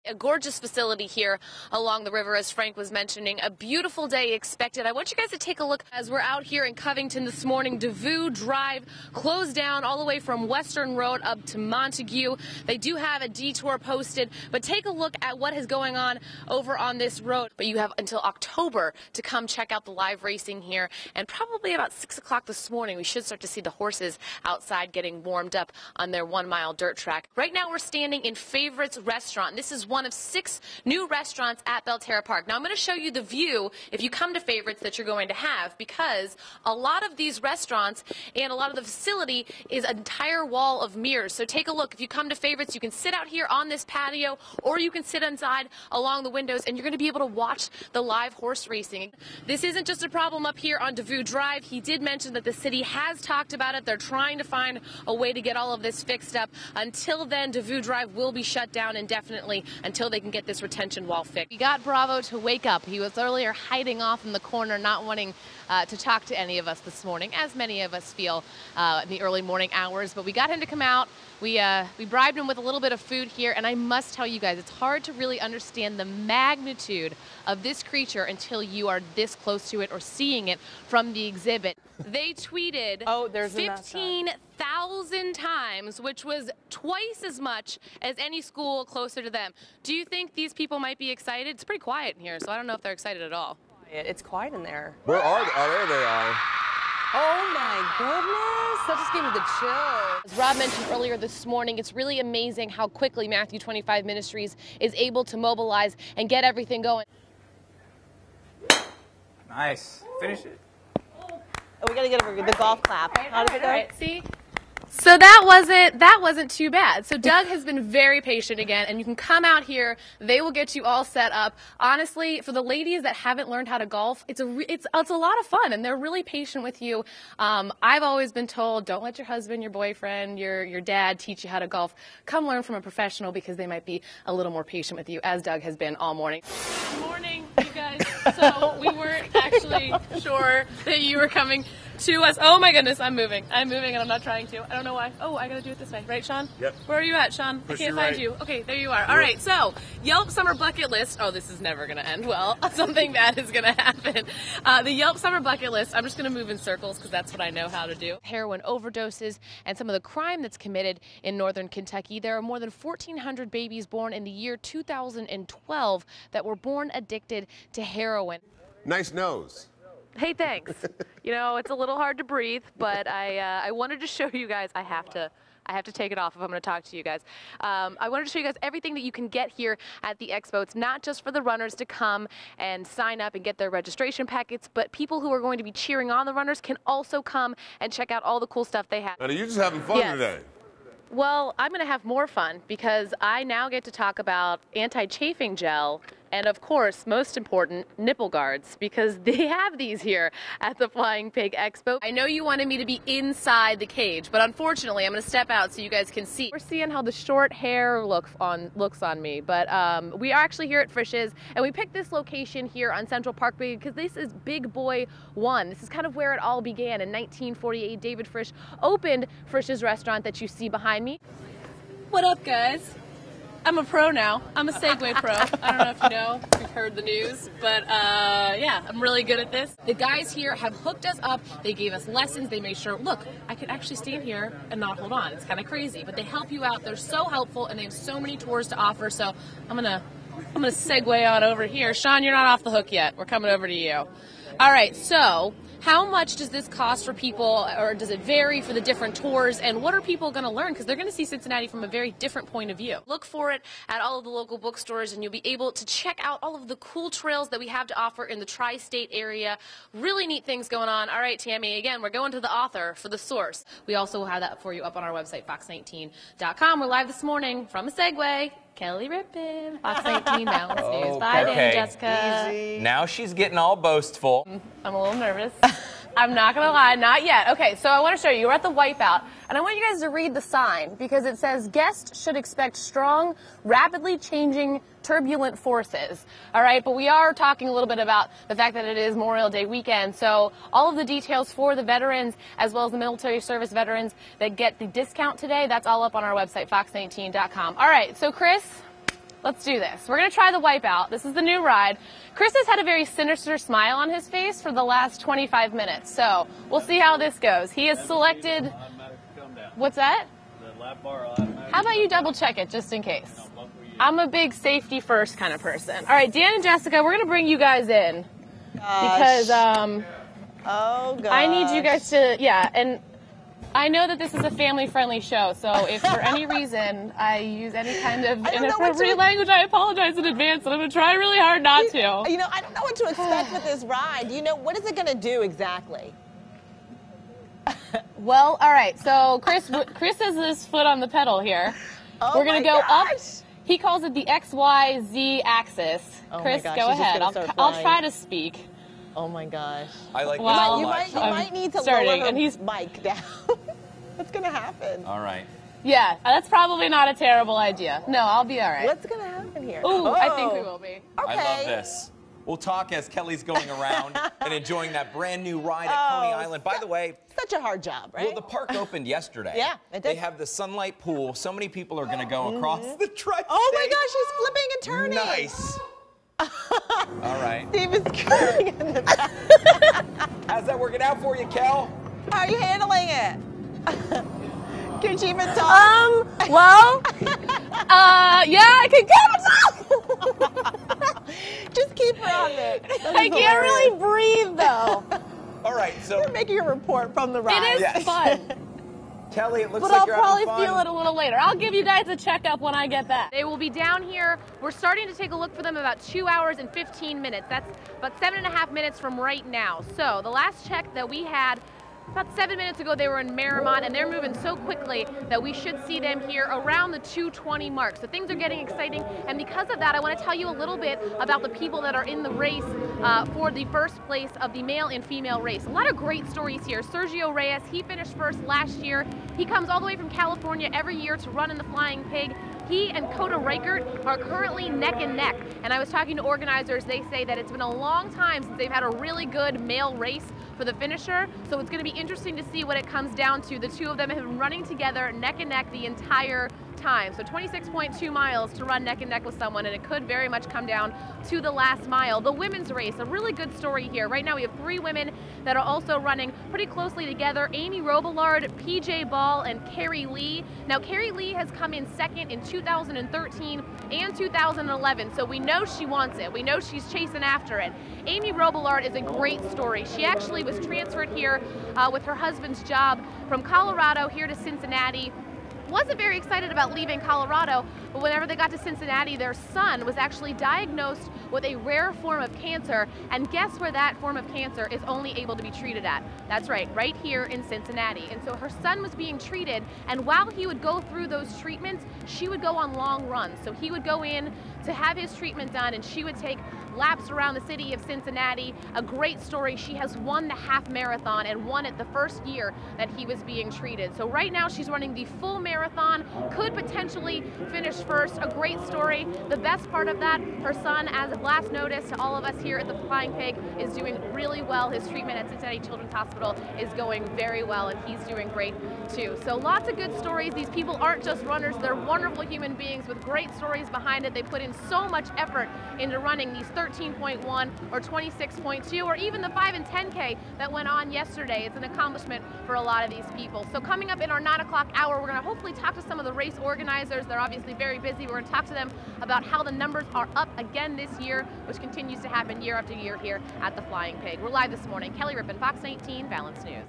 A gorgeous facility here along the river, as Frank was mentioning. A beautiful day expected. I want you guys to take a look as we're out here in Covington this morning. DeVue Drive closed down all the way from Western Road up to Montague. They do have a detour posted, but take a look at what is going on over on this road. But you have until October to come check out the live racing here, and probably about 6 o'clock this morning we should start to see the horses outside getting warmed up on their 1-mile dirt track. Right now we're standing in Favorites Restaurant. This is one of 6 new restaurants at Belterra Park. Now I'm going to show you the view, if you come to Favorites, that you're going to have, because a lot of these restaurants and a lot of the facility is an entire wall of mirrors. So take a look. If you come to Favorites, you can sit out here on this patio, or you can sit inside along the windows, and you're going to be able to watch the live horse racing. This isn't just a problem up here on DeVue Drive. He did mention that the city has talked about it. They're trying to find a way to get all of this fixed up. Until then, DeVue Drive will be shut down indefinitely until they can get this retention wall fixed. We got Bravo to wake up. He was earlier hiding off in the corner, not wanting to talk to any of us this morning, as many of us feel in the early morning hours. But we got him to come out. We bribed him with a little bit of food here, and I must tell you guys, it's hard to really understand the magnitude of this creature until you are this close to it or seeing it from the exhibit. They tweeted 15,000 times, which was twice as much as any school closer to them. Do you think these people might be excited? It's pretty quiet in here, so I don't know if they're excited at all. It's quiet in there. Where are they? Oh, there they are. Oh my goodness, that just gave me the chills. As Rob mentioned earlier this morning, it's really amazing how quickly Matthew 25 Ministries is able to mobilize and get everything going. Nice. Finish it. Oh, we gotta get over the golf clap. How did it go? All right, see? So that wasn't too bad. So Doug has been very patient again, and you can come out here. They will get you all set up. Honestly, for the ladies that haven't learned how to golf, it's a lot of fun, and they're really patient with you. I've always been told, don't let your husband, your boyfriend, your dad teach you how to golf. Come learn from a professional, because they might be a little more patient with you, as Doug has been all morning. Good morning, you guys. So we weren't actually sure that you were coming to us. Oh my goodness, I'm moving, and I'm not trying to. I don't know why. Oh, I gotta do it this way, right, Sean? Yep. Where are you at, Sean? I can't find you. Okay, there you are. All right, so Yelp Summer Bucket List. Oh, this is never gonna end well. Something bad is gonna happen. The Yelp Summer Bucket List. I'm just gonna move in circles because that's what I know how to do. Heroin overdoses and some of the crime that's committed in northern Kentucky. There are more than 1,400 babies born in the year 2012 that were born addicted to heroin. Nice nose. Hey, thanks. You know, it's a little hard to breathe, but I wanted to show you guys. I have to take it off if I'm going to talk to you guys. I wanted to show you guys everything that you can get here at the expo. It's not just for the runners to come and sign up and get their registration packets, but people who are going to be cheering on the runners can also come and check out all the cool stuff they have. Now, you're just having fun today. Well, I'm going to have more fun because I now get to talk about anti-chafing gel and, of course, most important, nipple guards, because they have these here at the Flying Pig Expo. I know you wanted me to be inside the cage, but unfortunately, I'm going to step out so you guys can see. We're seeing how the short hair looks on me, but we are actually here at Frisch's, and we picked this location here on Central Parkway because this is Big Boy 1. This is kind of where it all began. In 1948, David Frisch opened Frisch's restaurant that you see behind me. What up, guys? I'm a pro now. I'm a Segway pro. I don't know if you know, if you've heard the news, but yeah, I'm really good at this. The guys here have hooked us up. They gave us lessons. They made sure, look, I could actually stand here and not hold on. It's kind of crazy, but they help you out. They're so helpful, and they have so many tours to offer. So I'm gonna segue on over here. Sean, you're not off the hook yet. We're coming over to you. All right, so how much does this cost for people, or does it vary for the different tours, and what are people going to learn? Because they're going to see Cincinnati from a very different point of view. Look for it at all of the local bookstores, and you'll be able to check out all of the cool trails that we have to offer in the tri-state area. Really neat things going on. All right, Tammy, again, we're going to the author for the source. We also will have that for you up on our website, fox19.com. We're live this morning from a Segway. Kelly Rippin, Fox 19 Mountains News. Bye, Dan, Jessica. Easy. Now she's getting all boastful. I'm a little nervous. I'm not going to lie, not yet. Okay, so I want to show you. We're at the Wipeout, and I want you guys to read the sign because it says, guests should expect strong, rapidly changing, turbulent forces. All right, but we are talking a little bit about the fact that it is Memorial Day weekend, so all of the details for the veterans as well as the military service veterans that get the discount today, that's all up on our website, fox19.com. All right, so Chris, Let's do this. We're going to try the Wipeout. This is the new ride. Chris has had a very sinister smile on his face for the last 25 minutes, so we'll see how this goes. He has selected... What's that? How about you double check it just in case? I'm a big safety first kind of person. All right, Dan and Jessica, we're going to bring you guys in. Because oh, gosh. I need you guys to, yeah, and I know that this is a family-friendly show, so if for any reason I use any kind of inappropriate language, I apologize in advance, and I'm going to try really hard not to. You know, I don't know what to expect with this ride. You know, what is it going to do exactly? Well, all right, so Chris has his foot on the pedal here. Oh, we're going to go up. He calls it the XYZ axis. Oh Chris, my gosh, go he's ahead. I'll try to speak. Oh my gosh. I like Well, this You might need to lower her mic down. What's going to happen? All right. Yeah, that's probably not a terrible idea. No, I'll be all right. What's going to happen here? Ooh, I think we will be. Okay. I love this. We'll talk as Kelly's going around and enjoying that brand new ride at Coney Island. By the way, such a hard job, right? Well, the park opened yesterday. Yeah, it did. They have the sunlight pool. So many people are going to go across the tri-state. Oh my gosh, he's flipping and turning. Nice. All right. Steve is crying in the back. How's that working out for you, Kel? How are you handling it? Can she even talk? Well, yeah, I can get Just keep her on it. I can't really breathe, though. All right, so We're making a report from the ride. It is fun. Kelly, it looks But like I'll you're probably having fun. feel it a little later. I'll give you guys a checkup when I get back. They will be down here. We're starting to take a look for them about 2 hours and 15 minutes. That's about 7.5 minutes from right now. So the last check that we had, about 7 minutes ago, they were in Merrimont, and they're moving so quickly that we should see them here around the 2:20 mark. So things are getting exciting, and because of that, I want to tell you a little bit about the people that are in the race for the first place of the male and female race. A lot of great stories here. Sergio Reyes, he finished first last year. He comes all the way from California every year to run in the Flying Pig. He and Coda Reichert are currently neck and neck, and I was talking to organizers. They say that it's been a long time since they've had a really good male race for the finisher, so it's going to be interesting to see what it comes down to. The two of them have been running together neck and neck the entire time. So 26.2 miles to run neck and neck with someone, and it could very much come down to the last mile. The women's race, a really good story here. Right now we have 3 women that are also running pretty closely together. Amy Robillard, PJ Ball, and Carrie Lee. Now Carrie Lee has come in second in 2013 and 2011, so we know she wants it. We know she's chasing after it. Amy Robillard is a great story. She actually was transferred here with her husband's job from Colorado here to Cincinnati. Wasn't very excited about leaving Colorado, but whenever they got to Cincinnati, their son was actually diagnosed with a rare form of cancer, and guess where that form of cancer is only able to be treated at? That's right here in Cincinnati. And so her son was being treated, and while he would go through those treatments, she would go on long runs. So he would go in to have his treatment done, and she would take laps around the city of Cincinnati. A great story. She has won the half marathon and won it the first year that he was being treated. So right now she's running the full marathon, could potentially finish first. A great story. The best part of that, her son, as of last notice to all of us here at the Flying Pig, is doing really well. His treatment at Cincinnati Children's Hospital is going very well, and he's doing great too. So lots of good stories. These people aren't just runners, they're wonderful human beings with great stories behind it. They put in so much effort into running these 13.1 or 26.2 or even the 5 and 10K that went on yesterday. It's an accomplishment for a lot of these people. So coming up in our 9 o'clock hour, we're going to hopefully talk to some of the race organizers. They're obviously very busy. We're going to talk to them about how the numbers are up again this year, which continues to happen year after year here at the Flying Pig. We're live this morning. Kelly Rippin, Fox 19, Balance News.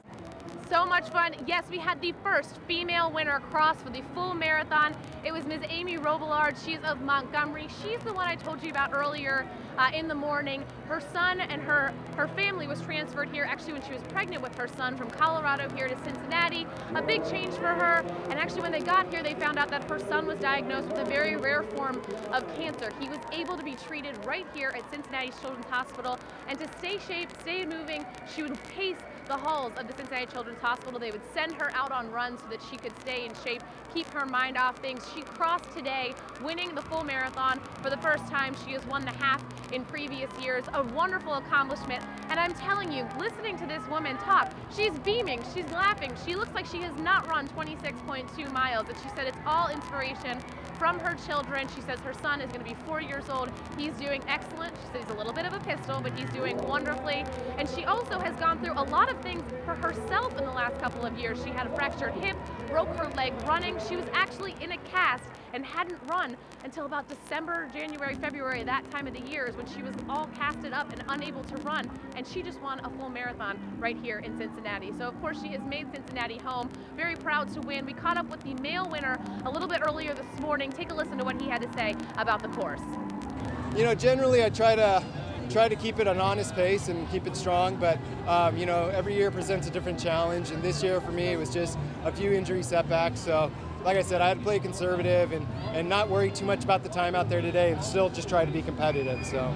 So much fun. Yes, we had the first female winner across for the full marathon. It was Ms. Amy Robillard. She's of Montgomery. She's the one I told you about earlier in the morning. Her son and her family was transferred here actually when she was pregnant with her son from Colorado here to Cincinnati. A big change for her. And actually when they got here, they found out that her son was diagnosed with a very rare form of cancer. He was able to be treated right here at Cincinnati Children's Hospital. And to stay safe, stay moving, she would pace the halls of the Cincinnati Children's Hospital. They would send her out on runs so that she could stay in shape, keep her mind off things. She crossed today, winning the full marathon for the first time. She has won the half in previous years. A wonderful accomplishment. And I'm telling you, listening to this woman talk, she's beaming, she's laughing. She looks like she has not run 26.2 miles. And she said it's all inspiration from her children. She says her son is going to be 4 years old. He's doing excellent. She says he's a little bit of a pistol, but he's doing wonderfully. And she also has gone through a lot of things for herself in the last couple of years. She had a fractured hip, broke her leg running. She was actually in a cast and hadn't run until about December, January, February, that time of the year is when she was all casted up and unable to run. And she just won a full marathon right here in Cincinnati. So of course she has made Cincinnati home. Very proud to win. We caught up with the male winner a little bit earlier this morning. Take a listen to what he had to say about the course. You know, generally I try to keep it an honest pace and keep it strong, but you know, every year presents a different challenge, and this year for me it was just a few injury setbacks. So like I said, I had to play conservative and not worry too much about the time out there today, and still just try to be competitive. So.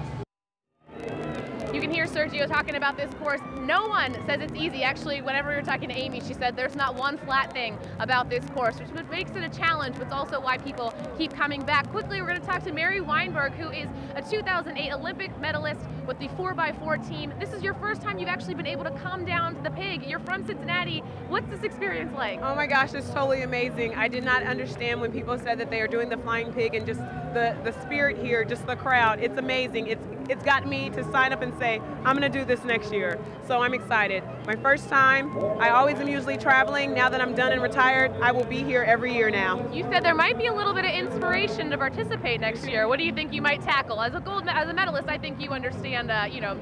You can hear Sergio talking about this course. No one says it's easy. Actually, whenever we were talking to Amy, she said there's not one flat thing about this course, which makes it a challenge, but it's also why people keep coming back. Quickly, we're going to talk to Mary Weinberg, who is a 2008 Olympic medalist with the 4x4 team. This is your first time you've actually been able to come down to the Pig. You're from Cincinnati. What's this experience like? Oh my gosh, it's totally amazing. I did not understand when people said that they are doing the Flying Pig, and just the spirit here, just the crowd. It's amazing. It's got me to sign up and say, I'm going to do this next year. So I'm excited. My first time. I always am usually traveling. Now that I'm done and retired, I will be here every year now. You said there might be a little bit of inspiration to participate next year. What do you think you might tackle? As a medalist, I think you understand, you know,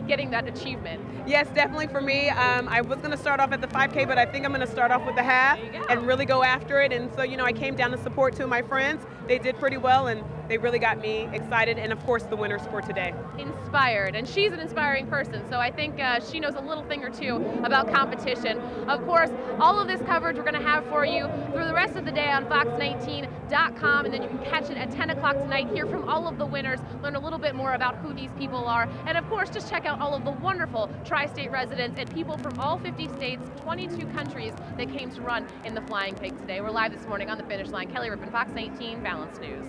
getting that achievement. Yes, definitely for me. I was going to start off at the 5K, but I think I'm going to start off with the half and really go after it. And so, you know, I came down to support two of my friends. They did pretty well, and they really got me excited, and of course the winners for today. Inspired, and she's an inspiring person, so I think she knows a little thing or two about competition. Of course, all of this coverage we're going to have for you through the rest of the day on Fox19.com, and then you can catch it at 10 o'clock tonight, hear from all of the winners, learn a little bit more about who these people are, and of course just check out all of the wonderful tri-state residents and people from all 50 states, 22 countries that came to run in the Flying Pig today. We're live this morning on the finish line. Kelly Rippin, Fox 19 Balance News.